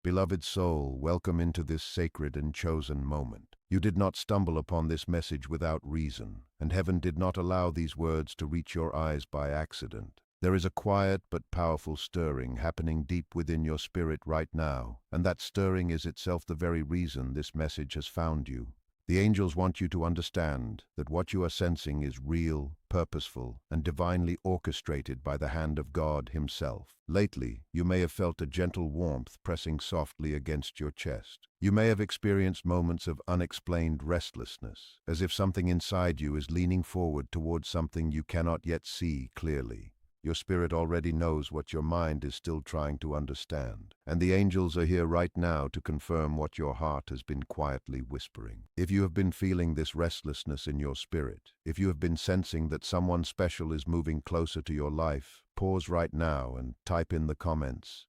Beloved soul, welcome into this sacred and chosen moment. You did not stumble upon this message without reason, and heaven did not allow these words to reach your eyes by accident. There is a quiet but powerful stirring happening deep within your spirit right now, and that stirring is itself the very reason this message has found you. The angels want you to understand that what you are sensing is real, purposeful, and divinely orchestrated by the hand of God Himself. Lately, you may have felt a gentle warmth pressing softly against your chest. You may have experienced moments of unexplained restlessness, as if something inside you is leaning forward towards something you cannot yet see clearly. Your spirit already knows what your mind is still trying to understand, and the angels are here right now to confirm what your heart has been quietly whispering. If you have been feeling this restlessness in your spirit, if you have been sensing that someone special is moving closer to your life, pause right now and type in the comments,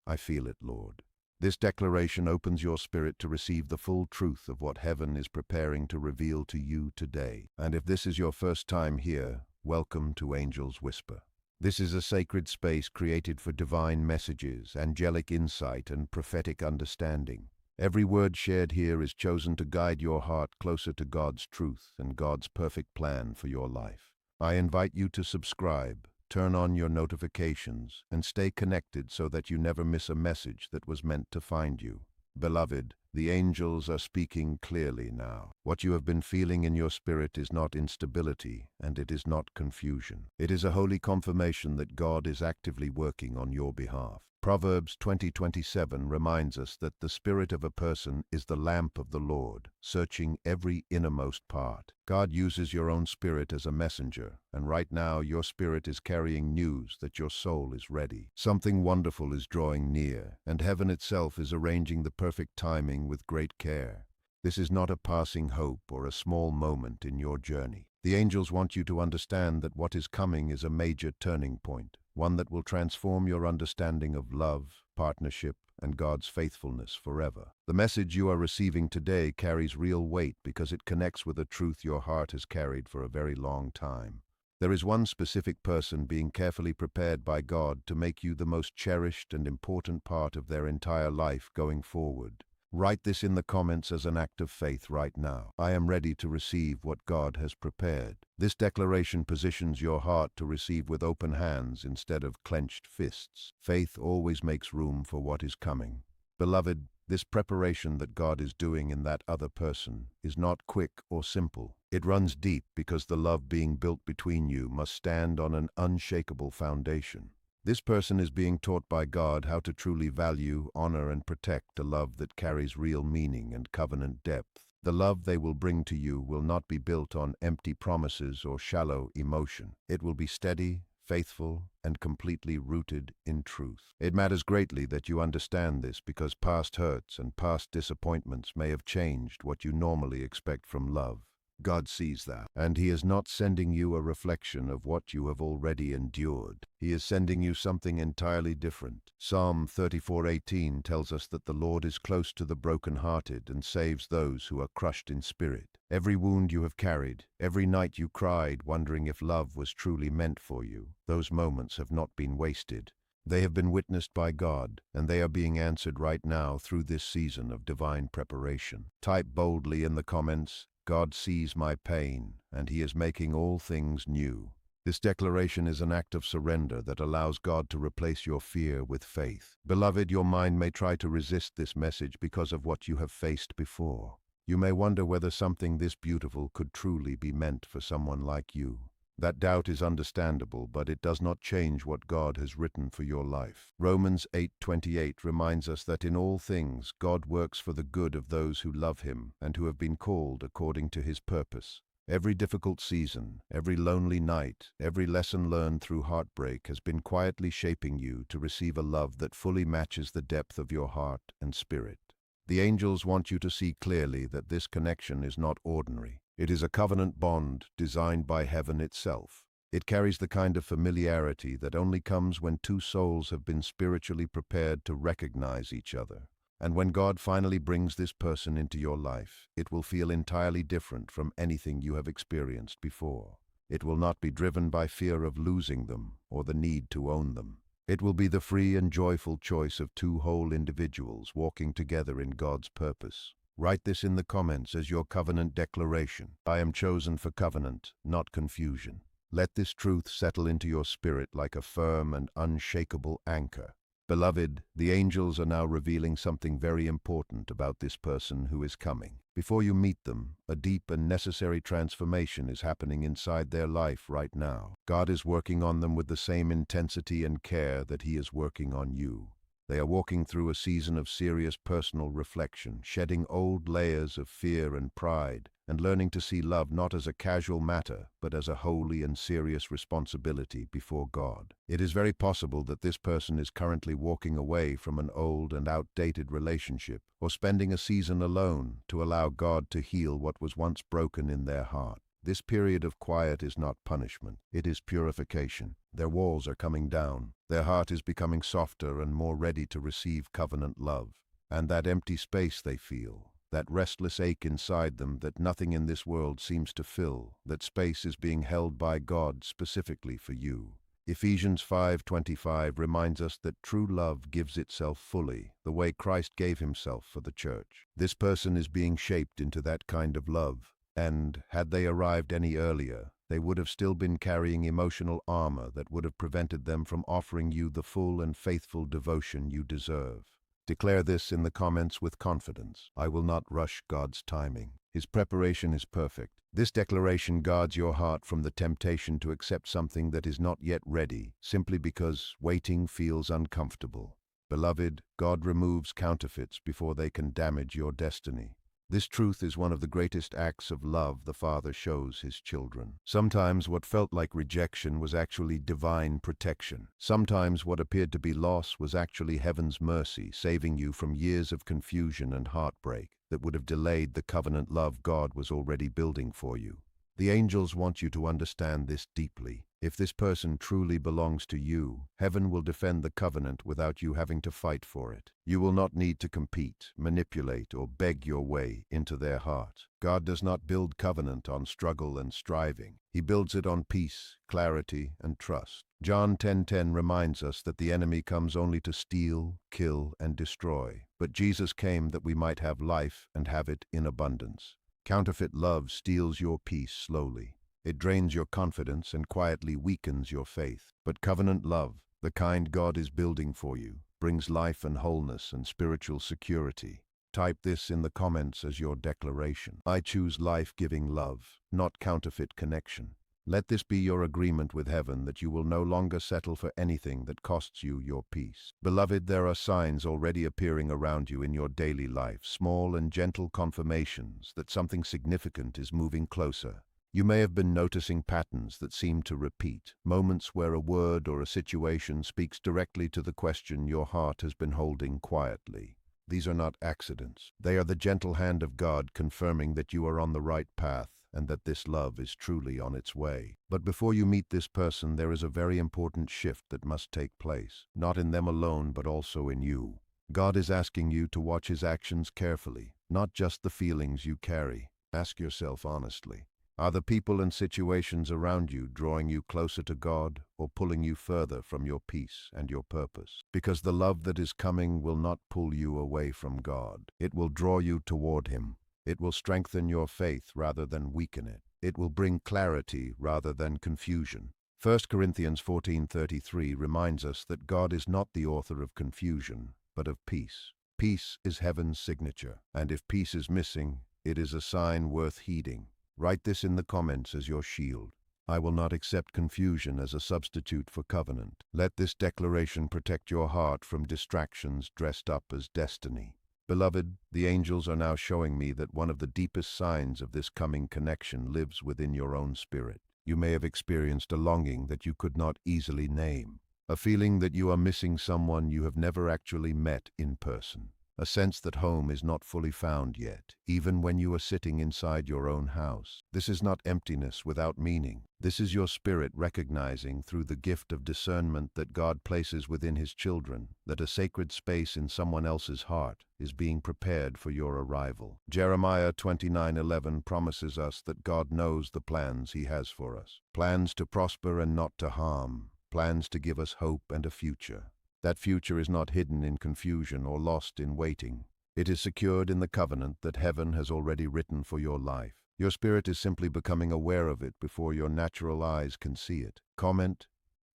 "I feel it, Lord." This declaration opens your spirit to receive the full truth of what heaven is preparing to reveal to you today. And if this is your first time here, welcome to Angel's Whisper. This is a sacred space created for divine messages, angelic insight, and prophetic understanding. Every word shared here is chosen to guide your heart closer to God's truth and God's perfect plan for your life. I invite you to subscribe, turn on your notifications, and stay connected so that you never miss a message that was meant to find you. Beloved, the angels are speaking clearly now. What you have been feeling in your spirit is not instability, and it is not confusion. It is a holy confirmation that God is actively working on your behalf. Proverbs 20:27 reminds us that the spirit of a person is the lamp of the Lord, searching every innermost part. God uses your own spirit as a messenger, and right now your spirit is carrying news that your soul is ready. Something wonderful is drawing near, and heaven itself is arranging the perfect timing with great care. This is not a passing hope or a small moment in your journey. The angels want you to understand that what is coming is a major turning point, one that will transform your understanding of love, partnership, and God's faithfulness forever. The message you are receiving today carries real weight because it connects with a truth your heart has carried for a very long time. There is one specific person being carefully prepared by God to make you the most cherished and important part of their entire life going forward. Write this in the comments as an act of faith right now. I am ready to receive what God has prepared. This declaration positions your heart to receive with open hands instead of clenched fists. Faith always makes room for what is coming. Beloved, this preparation that God is doing in that other person is not quick or simple. It runs deep because the love being built between you must stand on an unshakable foundation. This person is being taught by God how to truly value, honor, and protect a love that carries real meaning and covenant depth. The love they will bring to you will not be built on empty promises or shallow emotion. It will be steady, faithful, and completely rooted in truth. It matters greatly that you understand this because past hurts and past disappointments may have changed what you normally expect from love. God sees that, and He is not sending you a reflection of what you have already endured. He is sending you something entirely different. Psalm 34:18 tells us that the Lord is close to the brokenhearted and saves those who are crushed in spirit. Every wound you have carried, every night you cried wondering if love was truly meant for you, those moments have not been wasted. They have been witnessed by God, and they are being answered right now through this season of divine preparation. Type boldly in the comments, "God sees my pain, and He is making all things new." This declaration is an act of surrender that allows God to replace your fear with faith. Beloved, your mind may try to resist this message because of what you have faced before. You may wonder whether something this beautiful could truly be meant for someone like you. That doubt is understandable, but it does not change what God has written for your life. Romans 8:28 reminds us that in all things God works for the good of those who love Him and who have been called according to His purpose. Every difficult season, every lonely night, every lesson learned through heartbreak has been quietly shaping you to receive a love that fully matches the depth of your heart and spirit. The angels want you to see clearly that this connection is not ordinary. It is a covenant bond designed by heaven itself. It carries the kind of familiarity that only comes when two souls have been spiritually prepared to recognize each other. And when God finally brings this person into your life, it will feel entirely different from anything you have experienced before. It will not be driven by fear of losing them or the need to own them. It will be the free and joyful choice of two whole individuals walking together in God's purpose. Write this in the comments as your covenant declaration. I am chosen for covenant, not confusion. Let this truth settle into your spirit like a firm and unshakable anchor. Beloved, the angels are now revealing something very important about this person who is coming. Before you meet them, a deep and necessary transformation is happening inside their life right now. God is working on them with the same intensity and care that He is working on you. They are walking through a season of serious personal reflection, shedding old layers of fear and pride, and learning to see love not as a casual matter, but as a holy and serious responsibility before God. It is very possible that this person is currently walking away from an old and outdated relationship, or spending a season alone to allow God to heal what was once broken in their heart. This period of quiet is not punishment, it is purification. Their walls are coming down, their heart is becoming softer and more ready to receive covenant love. And that empty space they feel, that restless ache inside them that nothing in this world seems to fill, that space is being held by God specifically for you. Ephesians 5:25 reminds us that true love gives itself fully, the way Christ gave Himself for the church. This person is being shaped into that kind of love. And, had they arrived any earlier, they would have still been carrying emotional armor that would have prevented them from offering you the full and faithful devotion you deserve. Declare this in the comments with confidence. I will not rush God's timing. His preparation is perfect. This declaration guards your heart from the temptation to accept something that is not yet ready, simply because waiting feels uncomfortable. Beloved, God removes counterfeits before they can damage your destiny. This truth is one of the greatest acts of love the Father shows His children. Sometimes what felt like rejection was actually divine protection. Sometimes what appeared to be loss was actually heaven's mercy, saving you from years of confusion and heartbreak that would have delayed the covenant love God was already building for you. The angels want you to understand this deeply. If this person truly belongs to you, heaven will defend the covenant without you having to fight for it. You will not need to compete, manipulate, or beg your way into their heart. God does not build covenant on struggle and striving. He builds it on peace, clarity, and trust. John 10:10 reminds us that the enemy comes only to steal, kill, and destroy. But Jesus came that we might have life and have it in abundance. Counterfeit love steals your peace slowly. It drains your confidence and quietly weakens your faith. But covenant love, the kind God is building for you, brings life and wholeness and spiritual security. Type this in the comments as your declaration. I choose life-giving love, not counterfeit connection. Let this be your agreement with heaven that you will no longer settle for anything that costs you your peace. Beloved, there are signs already appearing around you in your daily life, small and gentle confirmations that something significant is moving closer. You may have been noticing patterns that seem to repeat, moments where a word or a situation speaks directly to the question your heart has been holding quietly. These are not accidents. They are the gentle hand of God confirming that you are on the right path and that this love is truly on its way. But before you meet this person, there is a very important shift that must take place, not in them alone, but also in you. God is asking you to watch His actions carefully, not just the feelings you carry. Ask yourself honestly, are the people and situations around you drawing you closer to God or pulling you further from your peace and your purpose? Because the love that is coming will not pull you away from God. It will draw you toward Him. It will strengthen your faith rather than weaken it. It will bring clarity rather than confusion. 1 Corinthians 14:33 reminds us that God is not the author of confusion, but of peace. Peace is heaven's signature, and if peace is missing, it is a sign worth heeding. Write this in the comments as your shield. I will not accept confusion as a substitute for covenant. Let this declaration protect your heart from distractions dressed up as destiny. Beloved, the angels are now showing me that one of the deepest signs of this coming connection lives within your own spirit. You may have experienced a longing that you could not easily name, a feeling that you are missing someone you have never actually met in person. A sense that home is not fully found yet, even when you are sitting inside your own house. This is not emptiness without meaning. This is your spirit recognizing through the gift of discernment that God places within His children that a sacred space in someone else's heart is being prepared for your arrival. Jeremiah 29:11 promises us that God knows the plans He has for us. Plans to prosper and not to harm. plans to give us hope and a future. That future is not hidden in confusion or lost in waiting. It is secured in the covenant that heaven has already written for your life. Your spirit is simply becoming aware of it before your natural eyes can see it. Comment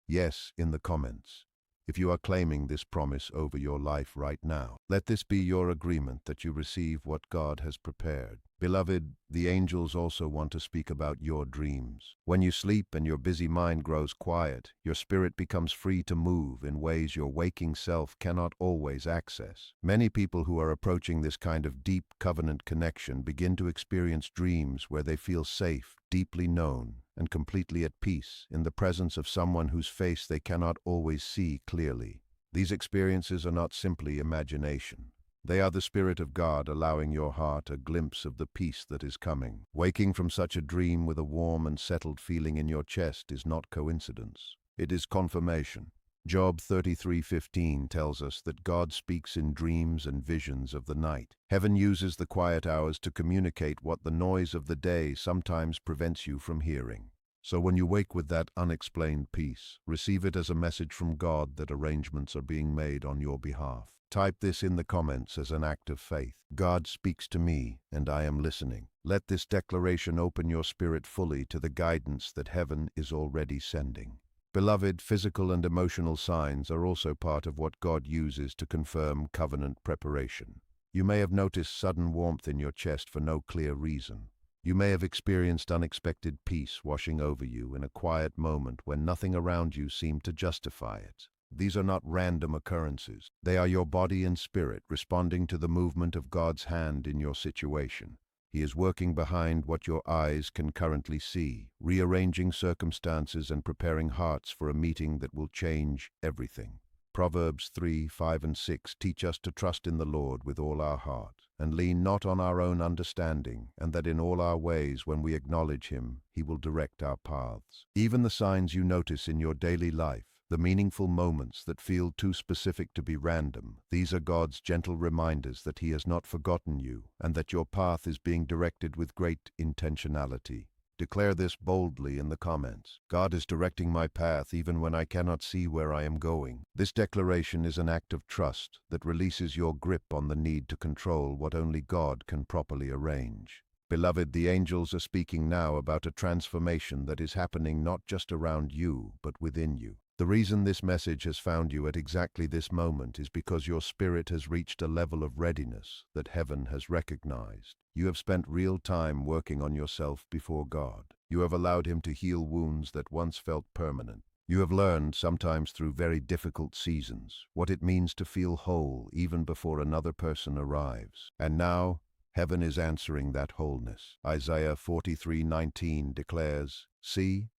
yes in the comments if you are claiming this promise over your life right now. Let this be your agreement that you receive what God has prepared. Beloved, the angels also want to speak about your dreams. When you sleep and your busy mind grows quiet, your spirit becomes free to move in ways your waking self cannot always access. Many people who are approaching this kind of deep covenant connection begin to experience dreams where they feel safe, deeply known, and completely at peace in the presence of someone whose face they cannot always see clearly. These experiences are not simply imagination. They are the Spirit of God allowing your heart a glimpse of the peace that is coming. Waking from such a dream with a warm and settled feeling in your chest is not coincidence. It is confirmation. Job 33:15 tells us that God speaks in dreams and visions of the night. Heaven uses the quiet hours to communicate what the noise of the day sometimes prevents you from hearing. So when you wake with that unexplained peace, receive it as a message from God that arrangements are being made on your behalf. Type this in the comments as an act of faith. God speaks to me, and I am listening. Let this declaration open your spirit fully to the guidance that heaven is already sending. Beloved, physical and emotional signs are also part of what God uses to confirm covenant preparation. You may have noticed sudden warmth in your chest for no clear reason. You may have experienced unexpected peace washing over you in a quiet moment when nothing around you seemed to justify it. These are not random occurrences. They are your body and spirit responding to the movement of God's hand in your situation. He is working behind what your eyes can currently see, rearranging circumstances and preparing hearts for a meeting that will change everything. Proverbs 3:5-6 teach us to trust in the Lord with all our heart, and lean not on our own understanding, and that in all our ways when we acknowledge Him, He will direct our paths. Even the signs you notice in your daily life, the meaningful moments that feel too specific to be random, these are God's gentle reminders that He has not forgotten you and that your path is being directed with great intentionality. Declare this boldly in the comments. God is directing my path even when I cannot see where I am going. This declaration is an act of trust that releases your grip on the need to control what only God can properly arrange. Beloved, the angels are speaking now about a transformation that is happening not just around you, but within you. The reason this message has found you at exactly this moment is because your spirit has reached a level of readiness that heaven has recognized. You have spent real time working on yourself before God. You have allowed Him to heal wounds that once felt permanent. You have learned, sometimes through very difficult seasons, what it means to feel whole even before another person arrives. And now, heaven is answering that wholeness. Isaiah 43:19 declares, "See,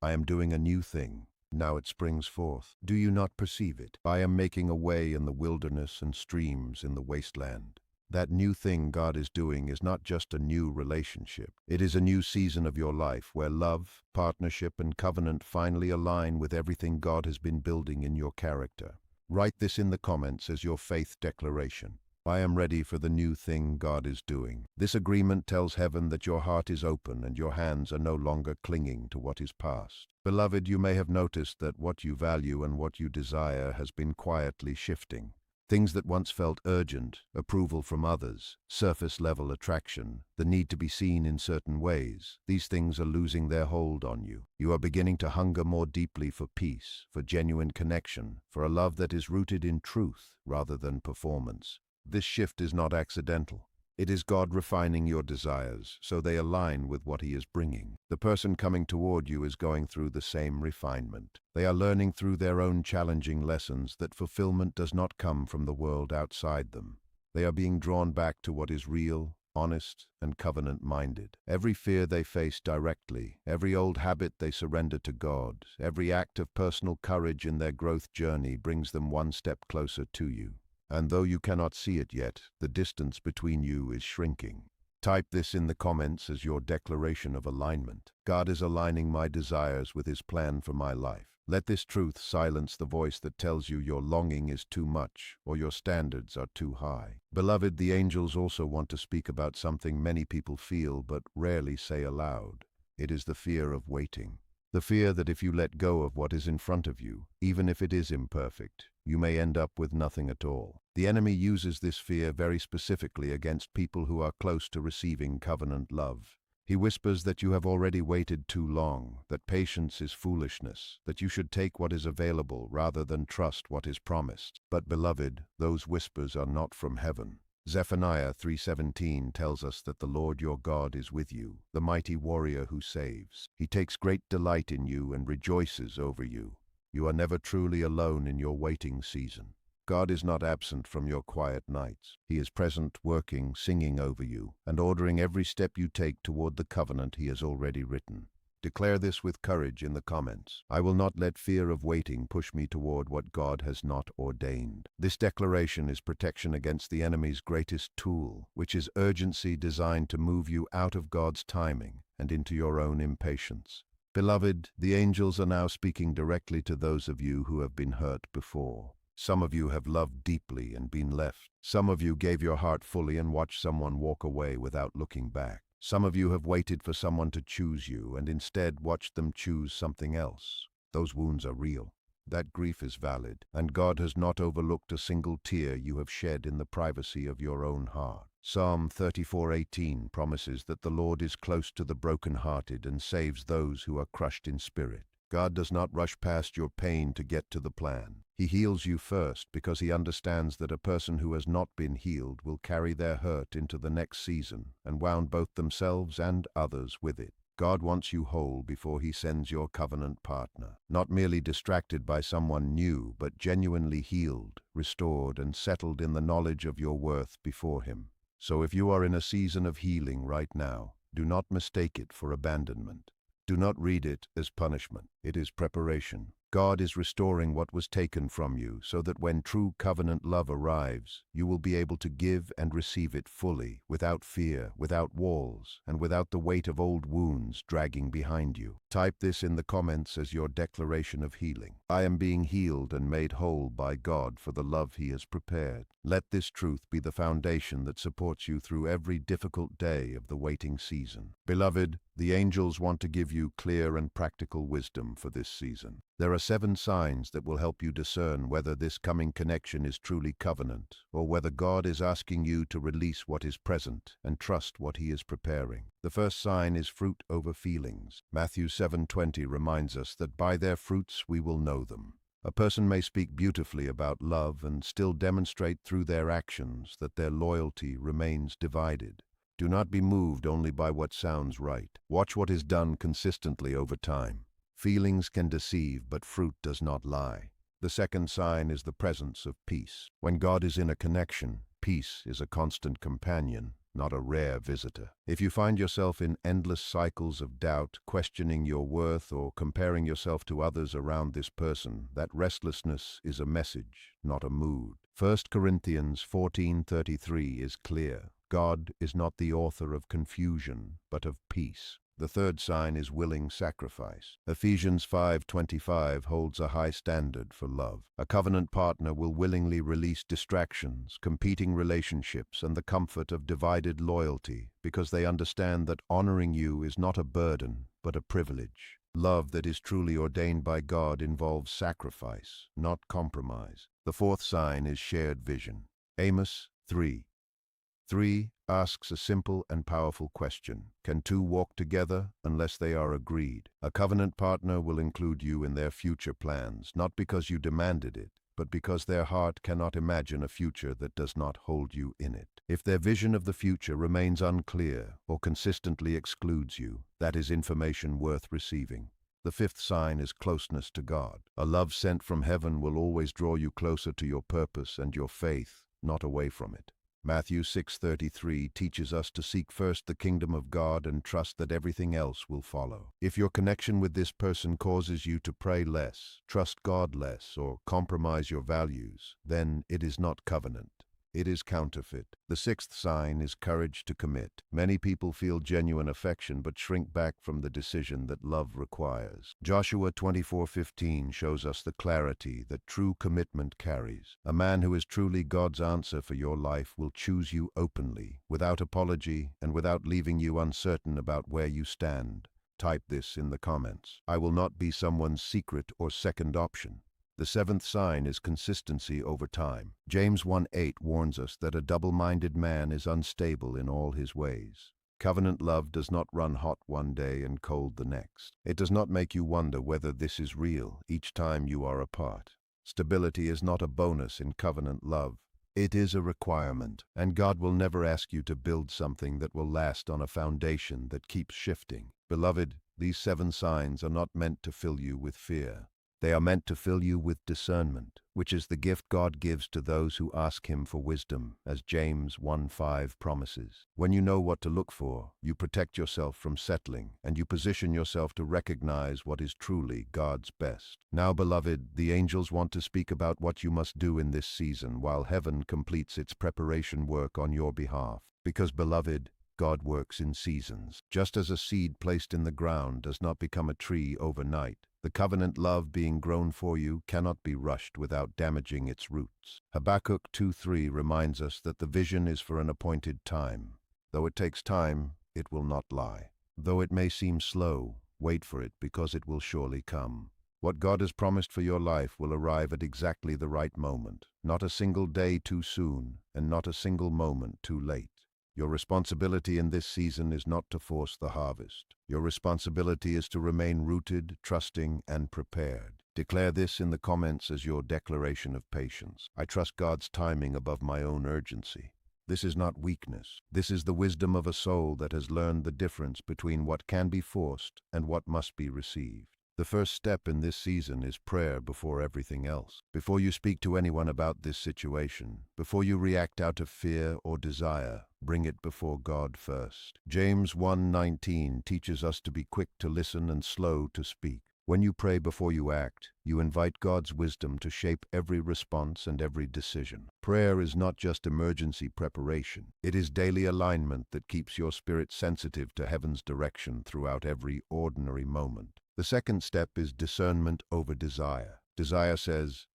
I am doing a new thing. Now it springs forth. Do you not perceive it? I am making a way in the wilderness and streams in the wasteland." That new thing God is doing is not just a new relationship. It is a new season of your life where love, partnership, and covenant finally align with everything God has been building in your character. Write this in the comments as your faith declaration. I am ready for the new thing God is doing. This agreement tells heaven that your heart is open and your hands are no longer clinging to what is past. Beloved, you may have noticed that what you value and what you desire has been quietly shifting. Things that once felt urgent, approval from others, surface-level attraction, the need to be seen in certain ways, these things are losing their hold on you. You are beginning to hunger more deeply for peace, for genuine connection, for a love that is rooted in truth rather than performance. This shift is not accidental. It is God refining your desires so they align with what He is bringing. The person coming toward you is going through the same refinement. They are learning through their own challenging lessons that fulfillment does not come from the world outside them. They are being drawn back to what is real, honest, and covenant-minded. Every fear they face directly, every old habit they surrender to God, every act of personal courage in their growth journey brings them one step closer to you. And though you cannot see it yet, the distance between you is shrinking. Type this in the comments as your declaration of alignment. God is aligning my desires with His plan for my life. Let this truth silence the voice that tells you your longing is too much or your standards are too high. Beloved, the angels also want to speak about something many people feel but rarely say aloud. It is the fear of waiting. The fear that if you let go of what is in front of you, even if it is imperfect, you may end up with nothing at all. The enemy uses this fear very specifically against people who are close to receiving covenant love. He whispers that you have already waited too long, that patience is foolishness, that you should take what is available rather than trust what is promised. But beloved, those whispers are not from heaven. Zephaniah 3:17 tells us that the Lord your God is with you, the mighty warrior who saves. He takes great delight in you and rejoices over you. You are never truly alone in your waiting season. God is not absent from your quiet nights. He is present, working, singing over you, and ordering every step you take toward the covenant He has already written. Declare this with courage in the comments. I will not let fear of waiting push me toward what God has not ordained. This declaration is protection against the enemy's greatest tool, which is urgency designed to move you out of God's timing and into your own impatience. Beloved, the angels are now speaking directly to those of you who have been hurt before. Some of you have loved deeply and been left. Some of you gave your heart fully and watched someone walk away without looking back. Some of you have waited for someone to choose you and instead watched them choose something else. Those wounds are real. That grief is valid, and God has not overlooked a single tear you have shed in the privacy of your own heart. Psalm 34:18 promises that the Lord is close to the brokenhearted and saves those who are crushed in spirit. God does not rush past your pain to get to the plan. He heals you first because He understands that a person who has not been healed will carry their hurt into the next season and wound both themselves and others with it. God wants you whole before He sends your covenant partner, not merely distracted by someone new, but genuinely healed, restored, and settled in the knowledge of your worth before Him. So if you are in a season of healing right now, do not mistake it for abandonment. Do not read it as punishment. It is preparation. God is restoring what was taken from you so that when true covenant love arrives, you will be able to give and receive it fully, without fear, without walls, and without the weight of old wounds dragging behind you. Type this in the comments as your declaration of healing. I am being healed and made whole by God for the love He has prepared. Let this truth be the foundation that supports you through every difficult day of the waiting season. Beloved, the angels want to give you clear and practical wisdom for this season. There are 7 signs that will help you discern whether this coming connection is truly covenant, or whether God is asking you to release what is present and trust what He is preparing. The first sign is fruit over feelings. Matthew 7:20 reminds us that by their fruits we will know them. A person may speak beautifully about love and still demonstrate through their actions that their loyalty remains divided. Do not be moved only by what sounds right. Watch what is done consistently over time. Feelings can deceive, but fruit does not lie. The second sign is the presence of peace. When God is in a connection, peace is a constant companion, not a rare visitor. If you find yourself in endless cycles of doubt, questioning your worth, or comparing yourself to others around this person, that restlessness is a message, not a mood. 1 Corinthians 14:33 is clear. God is not the author of confusion, but of peace. The third sign is willing sacrifice. Ephesians 5:25 holds a high standard for love. A covenant partner will willingly release distractions, competing relationships, and the comfort of divided loyalty because they understand that honoring you is not a burden, but a privilege. Love that is truly ordained by God involves sacrifice, not compromise. The fourth sign is shared vision. Amos 3:3 asks a simple and powerful question. Can two walk together unless they are agreed? A covenant partner will include you in their future plans, not because you demanded it, but because their heart cannot imagine a future that does not hold you in it. If their vision of the future remains unclear or consistently excludes you, that is information worth receiving. The fifth sign is closeness to God. A love sent from heaven will always draw you closer to your purpose and your faith, not away from it. Matthew 6:33 teaches us to seek first the kingdom of God and trust that everything else will follow. If your connection with this person causes you to pray less, trust God less, or compromise your values, then it is not covenant. It is counterfeit. The sixth sign is courage to commit. Many people feel genuine affection but shrink back from the decision that love requires. Joshua 24:15 shows us the clarity that true commitment carries. A man who is truly God's answer for your life will choose you openly, without apology, and without leaving you uncertain about where you stand. Type this in the comments. I will not be someone's secret or second option. The seventh sign is consistency over time. James 1:8 warns us that a double-minded man is unstable in all his ways. Covenant love does not run hot one day and cold the next. It does not make you wonder whether this is real each time you are apart. Stability is not a bonus in covenant love. It is a requirement, and God will never ask you to build something that will last on a foundation that keeps shifting. Beloved, these 7 signs are not meant to fill you with fear. They are meant to fill you with discernment, which is the gift God gives to those who ask Him for wisdom, as James 1:5 promises. When you know what to look for, you protect yourself from settling, and you position yourself to recognize what is truly God's best. Now, beloved, the angels want to speak about what you must do in this season while heaven completes its preparation work on your behalf. Because, beloved, God works in seasons. Just as a seed placed in the ground does not become a tree overnight, the covenant love being grown for you cannot be rushed without damaging its roots. Habakkuk 2:3 reminds us that the vision is for an appointed time. Though it takes time, it will not lie. Though it may seem slow, wait for it because it will surely come. What God has promised for your life will arrive at exactly the right moment, not a single day too soon, and not a single moment too late. Your responsibility in this season is not to force the harvest. Your responsibility is to remain rooted, trusting, and prepared. Declare this in the comments as your declaration of patience. I trust God's timing above my own urgency. This is not weakness. This is the wisdom of a soul that has learned the difference between what can be forced and what must be received. The first step in this season is prayer before everything else. Before you speak to anyone about this situation, before you react out of fear or desire, bring it before God first. James 1:19 teaches us to be quick to listen and slow to speak. When you pray before you act, you invite God's wisdom to shape every response and every decision. Prayer is not just emergency preparation. It is daily alignment that keeps your spirit sensitive to heaven's direction throughout every ordinary moment. The second step is discernment over desire. Desire says,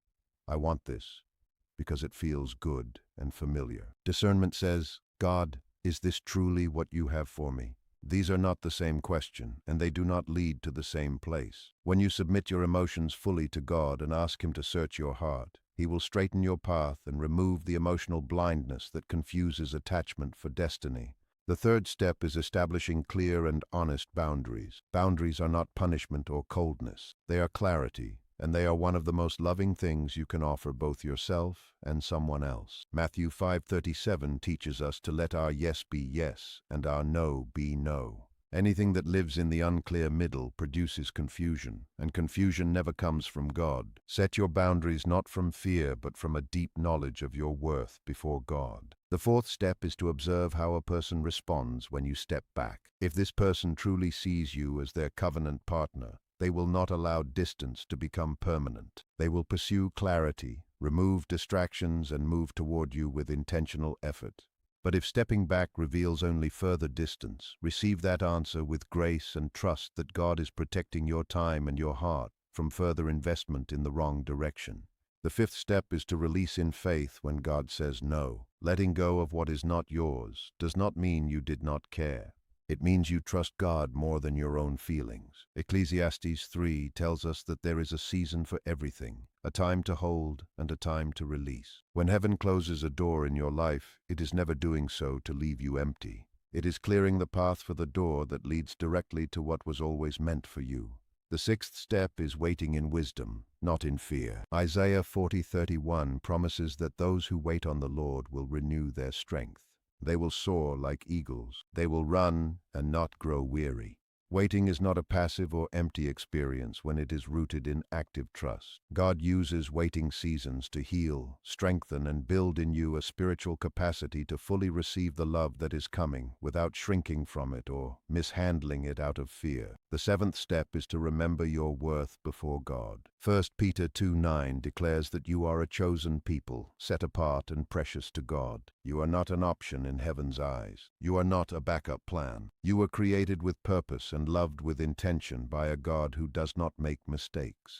I want this, because it feels good and familiar. Discernment says, God, is this truly what you have for me? These are not the same question, and they do not lead to the same place. When you submit your emotions fully to God and ask Him to search your heart, He will straighten your path and remove the emotional blindness that confuses attachment for destiny. The third step is establishing clear and honest boundaries. Boundaries are not punishment or coldness. They are clarity, and they are one of the most loving things you can offer both yourself and someone else. Matthew 5:37 teaches us to let our yes be yes and our no be no. Anything that lives in the unclear middle produces confusion, and confusion never comes from God. Set your boundaries not from fear, but from a deep knowledge of your worth before God. The fourth step is to observe how a person responds when you step back. If this person truly sees you as their covenant partner, they will not allow distance to become permanent. They will pursue clarity, remove distractions, and move toward you with intentional effort. But if stepping back reveals only further distance, receive that answer with grace and trust that God is protecting your time and your heart from further investment in the wrong direction. The fifth step is to release in faith when God says no. Letting go of what is not yours does not mean you did not care. It means you trust God more than your own feelings. Ecclesiastes 3 tells us that there is a season for everything, a time to hold and a time to release. When heaven closes a door in your life, it is never doing so to leave you empty. It is clearing the path for the door that leads directly to what was always meant for you. The sixth step is waiting in wisdom, not in fear. Isaiah 40:31 promises that those who wait on the Lord will renew their strength. They will soar like eagles. They will run and not grow weary. Waiting is not a passive or empty experience when it is rooted in active trust. God uses waiting seasons to heal, strengthen, and build in you a spiritual capacity to fully receive the love that is coming without shrinking from it or mishandling it out of fear. The seventh step is to remember your worth before God. 1 Peter 2:9 declares that you are a chosen people, set apart and precious to God. You are not an option in heaven's eyes. You are not a backup plan. You were created with purpose and loved with intention by a God who does not make mistakes.